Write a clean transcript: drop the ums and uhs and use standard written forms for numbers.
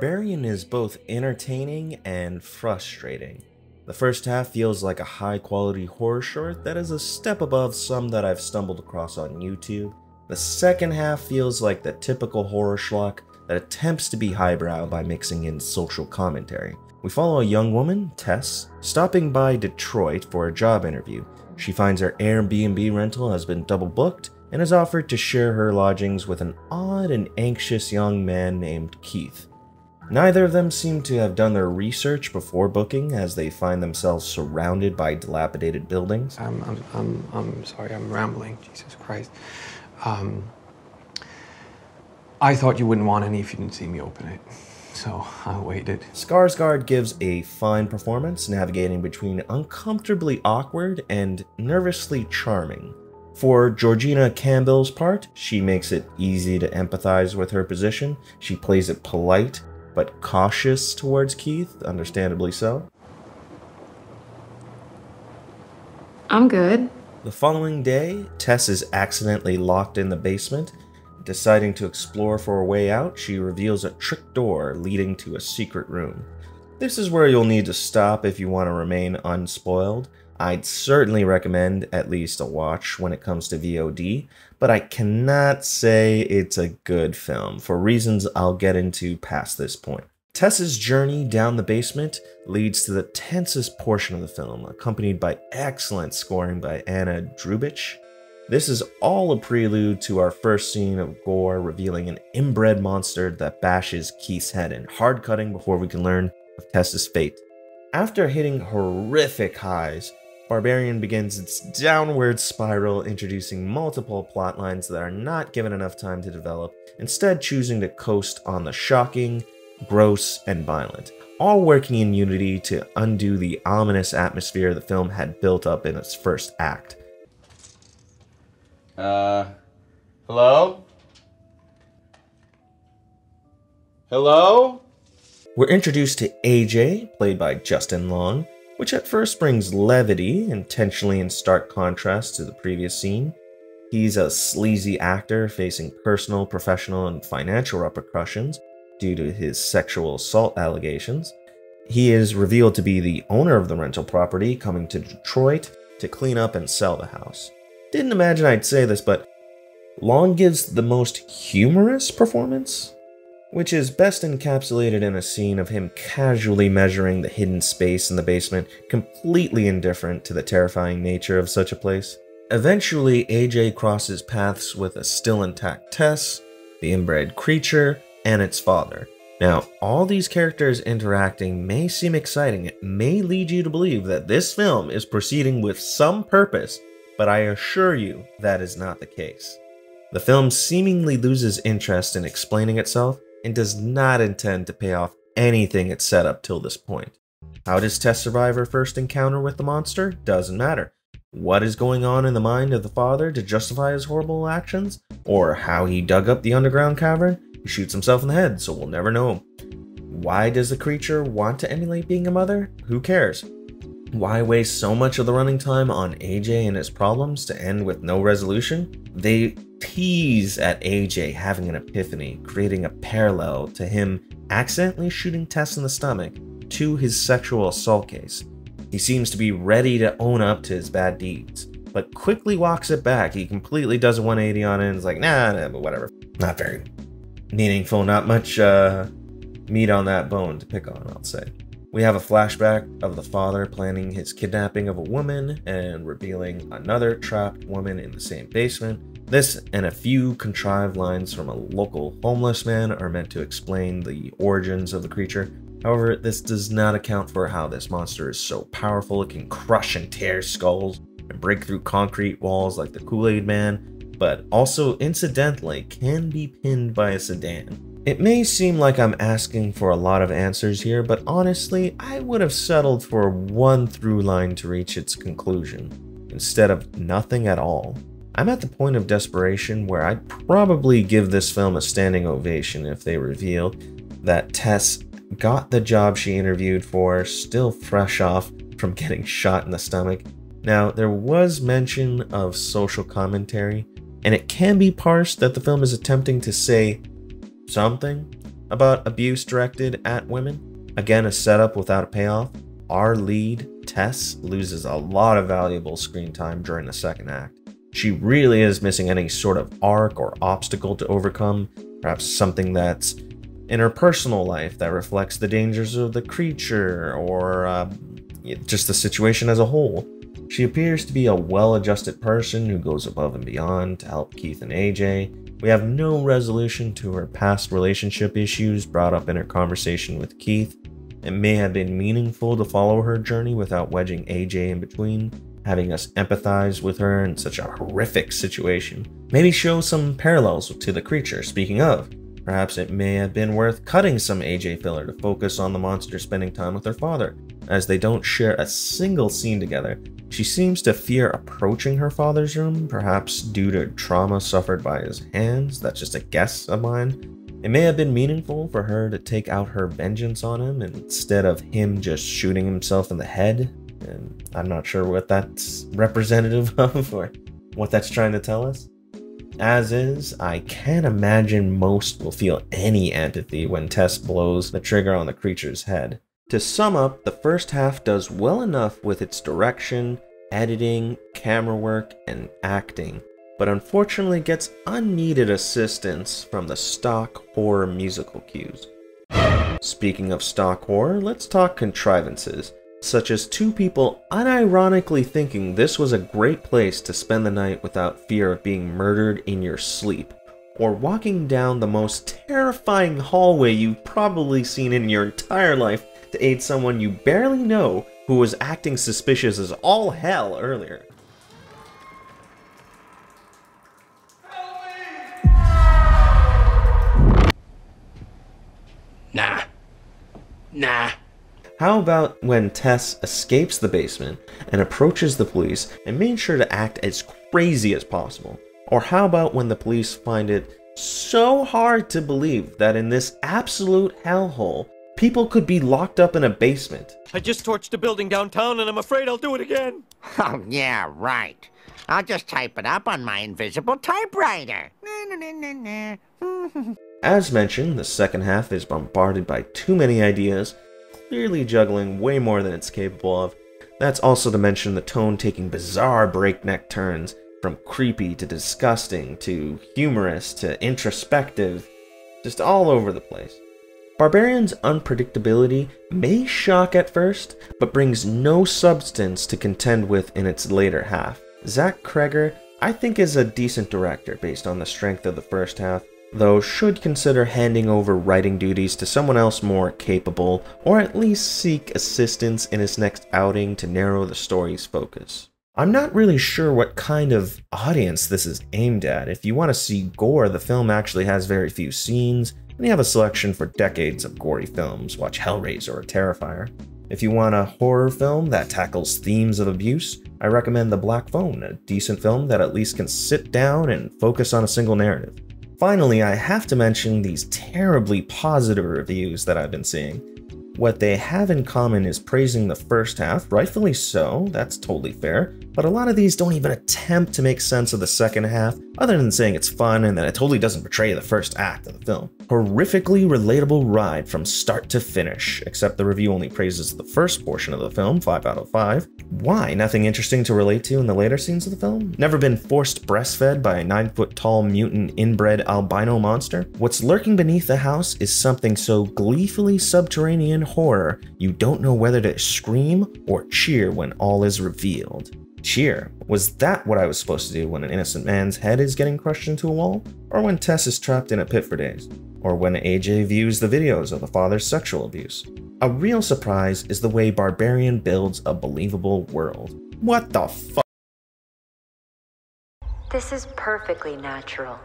Barbarian is both entertaining and frustrating. The first half feels like a high-quality horror short that is a step above some that I've stumbled across on YouTube. The second half feels like the typical horror schlock that attempts to be highbrow by mixing in social commentary. We follow a young woman, Tess, stopping by Detroit for a job interview. She finds her Airbnb rental has been double booked and is offered to share her lodgings with an odd and anxious young man named Keith. Neither of them seem to have done their research before booking, as they find themselves surrounded by dilapidated buildings. I'm sorry, I'm rambling. Jesus Christ. I thought you wouldn't want any if you didn't see me open it, so I waited. Skarsgård gives a fine performance, navigating between uncomfortably awkward and nervously charming. For Georgina Campbell's part, she makes it easy to empathize with her position. She plays it polite, but cautious towards Keith, understandably so. I'm good. The following day, Tess is accidentally locked in the basement. Deciding to explore for a way out, she reveals a trick door leading to a secret room. This is where you'll need to stop if you want to remain unspoiled. I'd certainly recommend at least a watch when it comes to VOD, but I cannot say it's a good film, for reasons I'll get into past this point. Tess's journey down the basement leads to the tensest portion of the film, accompanied by excellent scoring by Anna Drubich. This is all a prelude to our first scene of gore, revealing an inbred monster that bashes Keith's head in, hard cutting before we can learn of Tess's fate. After hitting horrific highs, Barbarian begins its downward spiral, introducing multiple plot lines that are not given enough time to develop, instead choosing to coast on the shocking, gross, and violent, all working in unity to undo the ominous atmosphere the film had built up in its first act. Hello? Hello? We're introduced to AJ, played by Justin Long, which at first brings levity, intentionally in stark contrast to the previous scene. He's a sleazy actor facing personal, professional, and financial repercussions due to his sexual assault allegations. He is revealed to be the owner of the rental property, coming to Detroit to clean up and sell the house. Didn't imagine I'd say this, but Long gives the most humorous performance, which is best encapsulated in a scene of him casually measuring the hidden space in the basement, completely indifferent to the terrifying nature of such a place. Eventually, AJ crosses paths with a still intact Tess, the inbred creature, and its father. Now, all these characters interacting may seem exciting. It may lead you to believe that this film is proceeding with some purpose, but I assure you that is not the case. The film seemingly loses interest in explaining itself and does not intend to pay off anything it's set up till this point. How does Tess survive her first encounter with the monster? Doesn't matter. What is going on in the mind of the father to justify his horrible actions? Or how he dug up the underground cavern? He shoots himself in the head, so we'll never know. Why does the creature want to emulate being a mother? Who cares? Why waste so much of the running time on AJ and his problems to end with no resolution? They tease at AJ having an epiphany, creating a parallel to him accidentally shooting Tess in the stomach to his sexual assault case. He seems to be ready to own up to his bad deeds, but quickly walks it back. He completely does a 180 on it and is like, nah, but whatever. Not very meaningful, not much meat on that bone to pick on, I'll say. We have a flashback of the father planning his kidnapping of a woman and revealing another trapped woman in the same basement. This and a few contrived lines from a local homeless man are meant to explain the origins of the creature. However, this does not account for how this monster is so powerful it can crush and tear skulls and break through concrete walls like the Kool-Aid Man, but also incidentally can be pinned by a sedan. It may seem like I'm asking for a lot of answers here, but honestly, I would have settled for one through line to reach its conclusion, instead of nothing at all. I'm at the point of desperation where I'd probably give this film a standing ovation if they revealed that Tess got the job she interviewed for, still fresh off from getting shot in the stomach. Now, there was mention of social commentary, and it can be parsed that the film is attempting to say something about abuse directed at women. Again, a setup without a payoff. Our lead, Tess, loses a lot of valuable screen time during the second act. She really is missing any sort of arc or obstacle to overcome, perhaps something that's in her personal life that reflects the dangers of the creature or just the situation as a whole. She appears to be a well-adjusted person who goes above and beyond to help Keith and AJ. We have no resolution to her past relationship issues brought up in her conversation with Keith. It may have been meaningful to follow her journey without wedging AJ in between, having us empathize with her in such a horrific situation. Maybe show some parallels to the creature. Speaking of, perhaps it may have been worth cutting some AJ filler to focus on the monster spending time with her father, as they don't share a single scene together. She seems to fear approaching her father's room, perhaps due to trauma suffered by his hands. That's just a guess of mine. It may have been meaningful for her to take out her vengeance on him instead of him just shooting himself in the head. And I'm not sure what that's representative of or what that's trying to tell us. As is, I can't imagine most will feel any empathy when Tess blows the trigger on the creature's head. To sum up, the first half does well enough with its direction, editing, camera work, and acting, but unfortunately gets unneeded assistance from the stock horror musical cues. Speaking of stock horror, let's talk contrivances, such as two people unironically thinking this was a great place to spend the night without fear of being murdered in your sleep, or walking down the most terrifying hallway you've probably seen in your entire life to aid someone you barely know who was acting suspicious as all hell earlier. Nah. How about when Tess escapes the basement and approaches the police and made sure to act as crazy as possible? Or how about when the police find it so hard to believe that in this absolute hellhole, people could be locked up in a basement? I just torched a building downtown and I'm afraid I'll do it again. Oh, yeah, right. I'll just type it up on my invisible typewriter. As mentioned, the second half is bombarded by too many ideas, clearly juggling way more than it's capable of. That's also to mention the tone taking bizarre breakneck turns, from creepy to disgusting to humorous to introspective, just all over the place. Barbarian's unpredictability may shock at first, but brings no substance to contend with in its later half. Zach Kreger, I think, is a decent director based on the strength of the first half, though should consider handing over writing duties to someone else more capable, or at least seek assistance in his next outing to narrow the story's focus. I'm not really sure what kind of audience this is aimed at. If you want to see gore, the film actually has very few scenes, and you have a selection for decades of gory films. Watch Hellraiser or Terrifier. If you want a horror film that tackles themes of abuse, I recommend The Black Phone, a decent film that at least can sit down and focus on a single narrative. Finally, I have to mention these terribly positive reviews that I've been seeing. What they have in common is praising the first half, rightfully so, that's totally fair, but a lot of these don't even attempt to make sense of the second half, other than saying it's fun and that it totally doesn't betray the first act of the film. Horrifically relatable ride from start to finish, except the review only praises the first portion of the film, 5 out of 5. Why? Nothing interesting to relate to in the later scenes of the film? Never been forced breastfed by a 9-foot-tall mutant inbred albino monster? What's lurking beneath the house is something so gleefully subterranean horror, you don't know whether to scream or cheer when all is revealed. Cheer? Was that what I was supposed to do when an innocent man's head is getting crushed into a wall? Or when Tess is trapped in a pit for days? Or when AJ views the videos of the father's sexual abuse? A real surprise is the way Barbarian builds a believable world. What the fuck? This is perfectly natural.